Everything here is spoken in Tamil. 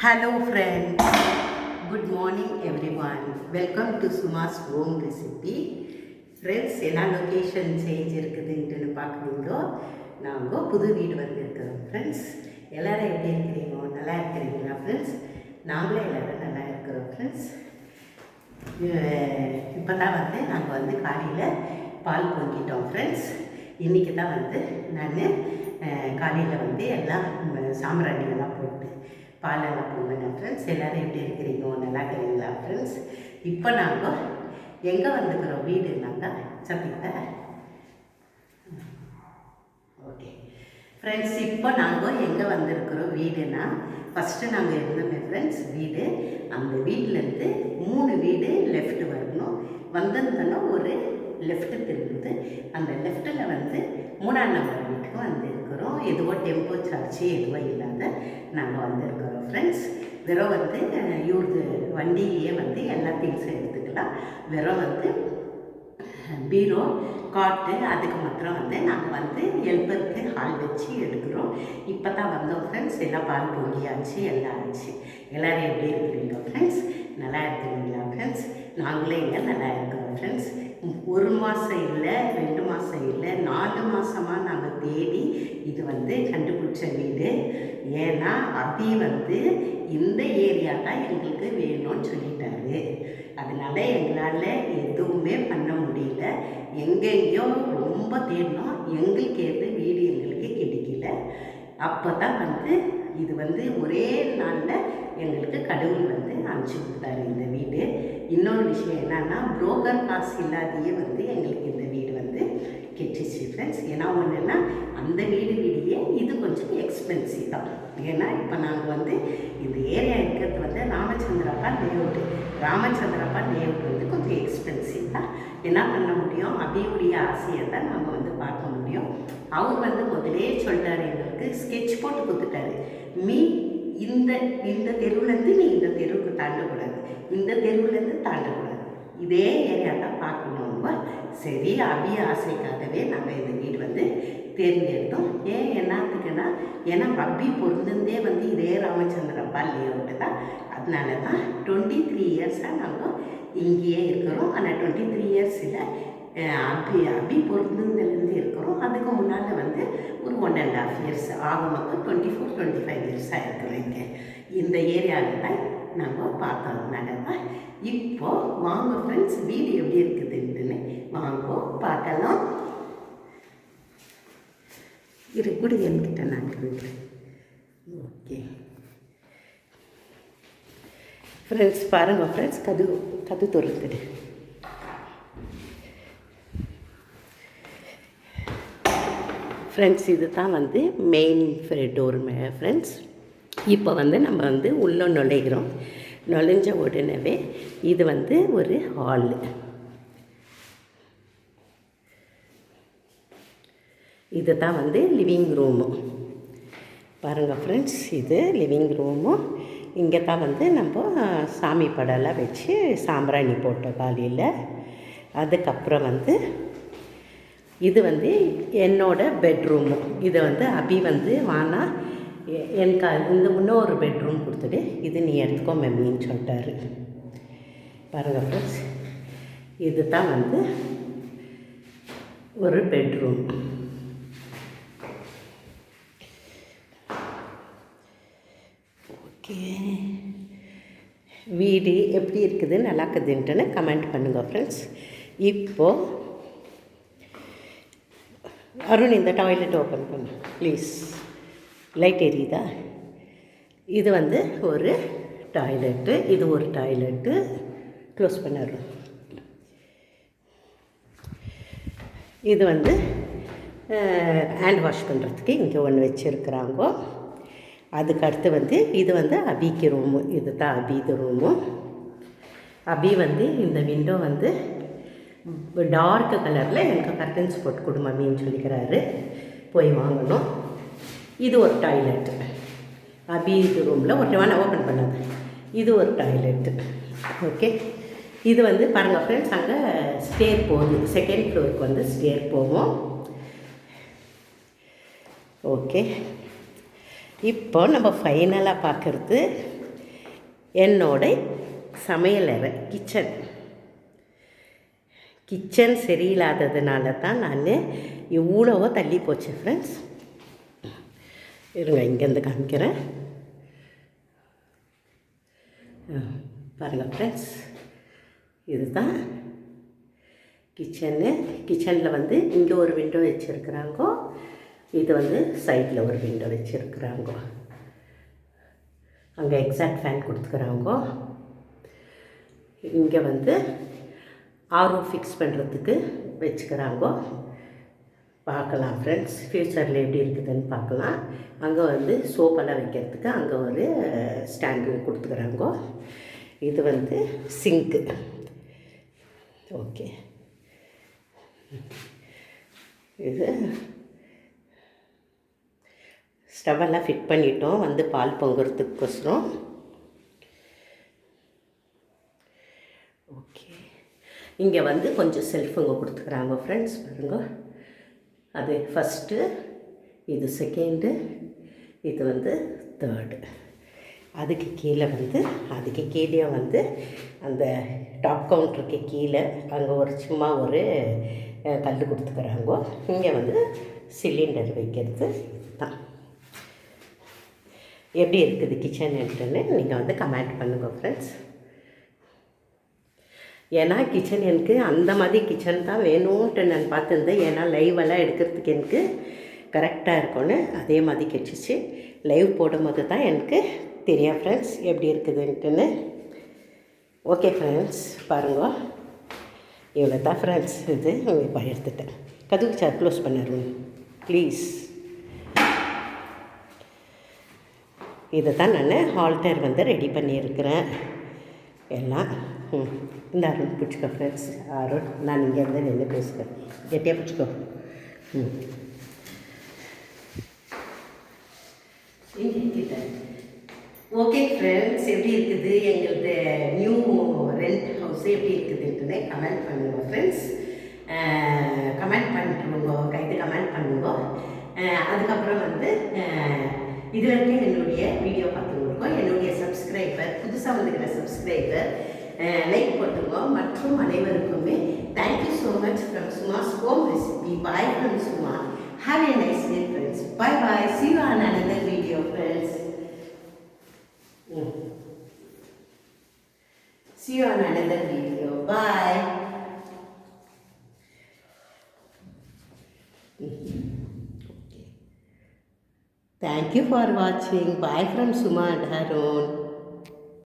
Hello friends, good morning everyone. Welcome to Suma's home recipe. Friends, என்ன லொக்கேஷன் சேஞ்ச் இருக்குதுன்ட்டுன்னு பார்க்குறீங்களோ நாங்கள் புது வீடு வந்துருக்கிறோம். ஃப்ரெண்ட்ஸ், எல்லோரும் எப்படி இருக்கிறீங்க? நல்லா இருக்கிறீங்களா ஃப்ரெண்ட்ஸ்? நாங்களே எல்லோரும் நல்லா இருக்கிறோம் ஃப்ரெண்ட்ஸ். இப்போ தான் நாங்கள் காலையில் பால் பொங்கிட்டோம் ஃப்ரெண்ட்ஸ். இன்றைக்கி தான் நான் காலையில் எல்லாம் சாம்பிராணியெல்லாம் போட்டு பாலெல்லாம் பொங்கினேன் ஃப்ரெண்ட்ஸ். எல்லோரும் எப்படி இருக்கிறீங்க? நல்லா இருக்கிறீங்களா ஃப்ரெண்ட்ஸ்? இப்போ நாங்கள் எங்கே வந்துக்கிறோம் வீடுனாக்கா சத்திட்ட ஓகே ஃப்ரெண்ட்ஸ். இப்போ நாங்கள் எங்கே வந்திருக்கிறோம் வீடுனா, ஃபஸ்ட்டு நாங்கள் இருந்தோமே ஃப்ரெண்ட்ஸ் வீடு. அந்த வீட்டிலேருந்து 3 வீடு லெஃப்ட் வரணும். வந்திருந்தோன்னா ஒரு லெஃப்ட்டு திரும்புது. அந்த லெஃப்ட்டில் 3ஆம் நம்பர் வீட்டுக்கு வந்திருக்கிறோம். எதுவோ டெம்போ சார்ஜ் எதுவோ இல்லாத நாங்கள் வந்திருக்கிறோம் ஃப்ரெண்ட்ஸ். வெறும் இவரது வண்டியிலேயே எல்லா திங்ஸும் எடுத்துக்கலாம். வெறும் பீரோ காட்டு அதுக்கு மாத்திரம் நாங்கள் ஹெல்ப்பருக்கு ஹால் வச்சு எடுக்கிறோம். இப்போ தான் வந்தோம் ஃப்ரெண்ட்ஸ். எல்லாம் பால் பொங்கியாச்சு, எல்லாம் ஆச்சு. எல்லோரும் எப்படி இருக்கிறீங்க ஃப்ரெண்ட்ஸ்? நல்லா இருக்கிறீங்களா ஃப்ரெண்ட்ஸ்? நாங்களே இங்கே நல்லா இருக்கிறோம் ஃப்ரெண்ட்ஸ். 1 மாதம் இல்லை, 2 மாதம் இல்லை, 4 மாதமாக நாங்கள் தேடி இது கண்டுபிடிச்ச வீடு. ஏன்னா அபி இந்த ஏரியா தான் எங்களுக்கு வேணும்னு சொல்லிட்டாரு. அதனால் எங்களால் எதுவுமே பண்ண முடியல. எங்கெங்கேயோ ரொம்ப தேடினோம், எங்களுக்கு வீடு எங்களுக்கு கிடைக்கல. அப்போ தான் இது ஒரே நாளில் எங்களுக்கு கடவுள் அனுப்பிச்சி கொடுத்தாரு இந்த வீடு. இன்னொரு விஷயம் என்னன்னா, புரோக்கர் காசு இல்லாதையே எங்களுக்கு இந்த வீடு கெட்டுச்சு ஃப்ரெண்ட்ஸ். ஏன்னா ஒன்றுன்னா அந்த வீடியே இது கொஞ்சம் எக்ஸ்பென்சிவ் தான். ஏன்னா இப்போ நாங்கள் இந்த ஏரியா இருக்கிறது ராமச்சந்திரப்பா லேஅவுட்டு. ராமச்சந்திரப்பா லேஅவுட் கொஞ்சம் எக்ஸ்பென்சிவ் தான். என்ன பண்ண முடியும்? அபியுடைய ஆசையை தான் நம்ம பார்க்க முடியும். அவர் முதலே சொல்லிட்டாரு, எங்களுக்கு ஸ்கெட்ச் போட்டு கொடுத்துட்டாரு. இந்த தெருவுலேருந்து நீ இந்த தெருவுக்கு தாண்டக்கூடாது, இந்த தெருவுலேருந்து தாண்டக்கூடாது, இதே ஏரியா தான் பார்க்கணும். சரி, அபி ஆசைக்காகவே நாங்கள் இந்த வீடு தேர்ந்தெடுத்தோம். என்னத்துக்குன்னா, ஏன்னா அபி பொருந்தே இதே ராமச்சந்திரப்பா லேஅவுட்டு தான். அதனால தான் 23 இயர்ஸாக நாங்கள் இங்கேயே இருக்கிறோம். ஆனால் 23 இயர்ஸ் இல்லை, அபி பொருந்ததுலேருந்து இருக்கிறோம். அதுக்கு முன்னால் ஒரு 1.5 இயர்ஸ் ஆகும். 24-25 இயர்ஸாக இருக்கிறோம் இங்கே இந்த ஏரியாவில் தான் நம்ம பார்க்கறதுனால தான். இப்போது வாங்க ஃப்ரெண்ட்ஸ், வீடு எப்படி இருக்குதுன்ட்டுன்னு வாங்க பார்க்கலாம். இது கூட என்கிட்ட நான் இருக்கிறேன். ஓகே ஃப்ரெண்ட்ஸ், பாருங்கள் ஃப்ரெண்ட்ஸ், கது துறக்குது. ஃப்ரெண்ட்ஸ், இது தான் மெயின் டோர் ஃப்ரெண்ட்ஸ். இப்போ நம்ம உள்ளே நுழைகிறோம். நுழைஞ்ச உடனே இது ஒரு ஹாலு. இது தான் லிவிங் ரூமு. பாருங்கள் ஃப்ரெண்ட்ஸ், இது லிவிங் ரூமு. இங்கே தான் நம்ம சாமி படம்லாம் வச்சு சாம்பிராணி போட்டோம் காலையில். அதுக்கப்புறம் இது என்னோட பெட்ரூமு. இது அபி வானா எனக்கு இந்த இன்னொரு பெட்ரூம் கொடுத்துட்டு இது நீ எடுத்துக்கோ மம்மின்னு சொல்லிட்டாரு. பாருங்கள் ஃப்ரெண்ட்ஸ், இது தான் ஒரு பெட்ரூம். ஓகே, வீடு எப்படி இருக்குது, நல்லா இருக்குதுன்ட்டுன்னு கமெண்ட் பண்ணுங்கள் ஃப்ரெண்ட்ஸ். இப்போது அருண், இந்த டாய்லெட் ஓப்பன் பண்ணு ப்ளீஸ். லைட் எரியுதா? இது ஒரு டாய்லெட்டு, இது ஒரு டாய்லெட்டு. க்ளோஸ் பண்ணிடுறோம். இது ஹேண்ட் வாஷ் பண்ணுறதுக்கு இங்கே ஒன்று வச்சுருக்குறாங்க. அதுக்கு அடுத்து இது அபிக்கு ரூமு. இது தான் அபிது ரூமு. அபி இந்த விண்டோ டார்க் கலரில் எனக்கு கர்டன்ஸ் போட்டு கொடு மம்மின்னு சொல்லிக்கிறாரு. போய் வாங்கணும். இது ஒரு டாய்லெட்டு. அபி இது ரூமில் ஒரு ஓப்பன் பண்ணாது. இது ஒரு டாய்லெட்டு. ஓகே, இது பாருங்கள் ஃப்ரெண்ட்ஸ், அங்கே ஸ்டேர் போகுது. 2nd ஃப்ளோருக்கு ஸ்டேர் போவோம். ஓகே, இப்போ நம்ம ஃபைனலாக பார்க்குறது என்னோட சமையலறை கிச்சன் சரியில்லாததுனால தான் நான் இவ்வளவோ தள்ளி போச்சு ஃப்ரெண்ட்ஸ். இருங்க இங்கேருந்து காமிக்கிறேன் பாருங்கள் ஃப்ரெண்ட்ஸ். இதுதான் கிச்சனில் வந்து இங்கே ஒரு விண்டோ வச்சுருக்குறாங்கோ, இது வந்து சைடில் ஒரு விண்டோ வச்சுருக்குறாங்கோ. அங்கே எக்ஸாக்ட் ஃபேன் கொடுத்துக்குறாங்கோ. இங்கே வந்து ஆர்ஓ ஃபிக்ஸ் பண்ணுறதுக்கு வச்சுக்கிறாங்கோ. பார்க்கலாம் ஃப்ரெண்ட்ஸ், ஃப்யூச்சரில் எப்படி இருக்குதுன்னு பார்க்கலாம். அங்கே வந்து சோப்பெல்லாம் வைக்கிறதுக்கு அங்கே ஒரு ஸ்டாண்டு கொடுத்துக்குறாங்கோ. இது வந்து சிங்க்கு. ஓகே, இது ஸ்டவ்வெல்லாம் ஃபிட் பண்ணிட்டோம் வந்து பால் பொங்குறதுக்கோசரம். ஓகே, இங்கே வந்து கொஞ்சம் செல்ஃபுங்க கொடுத்துக்குறாங்க ஃப்ரெண்ட்ஸ். பாருங்க, அது ஃபஸ்ட்டு, இது செகண்டு, இது வந்து தேர்டு. அதுக்கு கீழே வந்து அந்த டாப் கவுண்டருக்கு கீழே அங்கே ஒரு சும்மா ஒரு கல் கொடுத்துக்குறாங்கோ. இங்கே வந்து சிலிண்டர் வைக்கிறது தான். எப்படி இருக்குது கிச்சன்ட்டுன்னு நீங்கள் வந்து கமெண்ட் பண்ணுங்கள் ஃப்ரெண்ட்ஸ். ஏன்னா கிச்சன் எனக்கு அந்த மாதிரி கிச்சன் தான் வேணும்ன்ட்டு நான் பார்த்துருந்தேன். ஏன்னா லைவெல்லாம் எடுக்கிறதுக்கு எனக்கு கரெக்டாக இருக்கும்னு அதே மாதிரி கிடச்சிச்சு. லைவ் போடும்போது தான் எனக்கு தெரியும் ஃப்ரெண்ட்ஸ் எப்படி இருக்குதுன்ட்டுன்னு. ஓகே ஃப்ரெண்ட்ஸ், பாருங்க, இவ்வளோ தான் ஃப்ரெண்ட்ஸ். இது இப்போ எடுத்துட்டேன். கதவுக்கு சார் க்ளோஸ் பண்ணிடுவேன் ப்ளீஸ். இதை தான் நான் ஹால்டர் வந்து ரெடி பண்ணியிருக்கிறேன் எல்லாம். இந்த அருண் பிடிச்சிக்கோ ஃப்ரெண்ட்ஸ். அருண், நான் இங்கேருந்து நின்று பேசுகிறேன், கெட்டியாக பிடிச்சிக்கோ. ஓகே ஃப்ரெண்ட்ஸ், எப்படி இருக்குது எங்களது நியூ ரெண்ட் ஹவுஸ் எப்படி இருக்குதுன்ட்டு கமெண்ட் பண்ணுங்க ஃப்ரெண்ட்ஸ். கமெண்ட் பண்ணுங்க, கமெண்ட் பண்ணுங்க. அதுக்கப்புறம் வந்து இது வரைக்கும் என்னுடைய வீடியோ பார்த்துருக்கோம். என்னுடைய சப்ஸ்கிரைபர், புதுசாக வந்துக்கிற சப்ஸ்கிரைபர் லைக் போட்டுங்க. மற்றும் அனைவருக்குமே thank you so much from Suma's home recipe. Bye from Suma. Have a nice day friends. Bye bye. See you on another video friends. See you on another video. Bye. Okay. Thank you for watching. Bye from Suma and Harun.